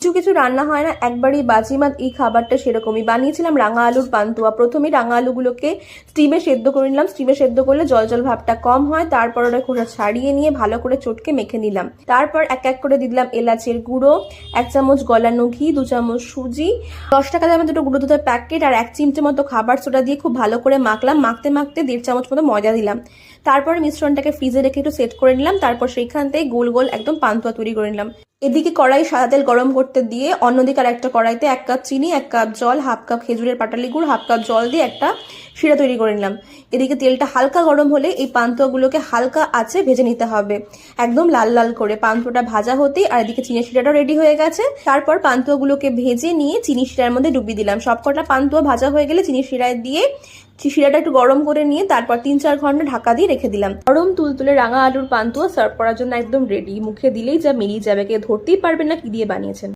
কিছু কিছু রান্না হয় না একবারই বাজিমাত, এই খাবারটা সেরকমই। বানিয়েছিলাম রাঙা আলুর পান্তুয়া। প্রথমেই রাঙা আলুগুলোকে স্টিমে সেদ্ধ করে নিলাম। স্টিমে সেদ্ধ করলে জল জল ভাবটা কম হয়। তারপর ওটা খোসা ছাড়িয়ে নিয়ে ভালো করে চটকে মেখে নিলাম। তারপর এক এক করে দিয়ে দিলাম এলাচের গুঁড়ো, 1 চামচ গলানো ঘি, 2 চামচ সুজি, 10 টাকা দামের দুটো গুঁড়ো দুধের প্যাকেট আর 1 চিমটে মতো খাবার সোডা দিয়ে খুব ভালো করে মাখলাম। মাখতে মাখতে 1.5 চামচ মতো ময়দা দিলাম। তারপরে মিশ্রণটাকে ফ্রিজে রেখে একটু সেট করে নিলাম। তারপর সেইখান থেকে গোল গোল একদম পান্তুয়া তৈরি করে নিলাম। এদিকে কড়াই সাদা তেল গরম করতে দিয়ে অন্যদিকে আর একটা কড়াইতে 1 কাপ চিনি, 1 কাপ জল, 1/2 কাপ খেজুরের পাটালি গুড়, 1/2 কাপ জল দিয়ে একটা শিরা তৈরি করে নিলাম। এদিকে তেলটা হালকা গরম হলে এই পান্তুয়াগুলোকে হালকা আঁচে ভেজে নিতে হবে, একদম লাল লাল করে। পান্তুয়াটা ভাজা হতেই আর এদিকে চিনি শিরাটাও রেডি হয়ে গেছে। তারপর পান্তুয়াগুলোকে ভেজে নিয়ে চিনি শিরার মধ্যে ডুবিয়ে দিলাম। সবকটা পান্তুয়া ভাজা হয়ে গেলে চিনি শিরায় দিয়ে শিরাটা একটু গরম করে নিয়ে তারপর 3-4 ঘন্টা ঢাকা দিয়ে রেখে দিলাম। গরম তুলতুলে রাঙা আলুর পান্তুয়া সার্ভ করার জন্য একদম রেডি। মুখে দিলেই যা মিলিয়ে যাবে, কেউ ধরতেই পারবে না কি দিয়ে বানিয়েছেন।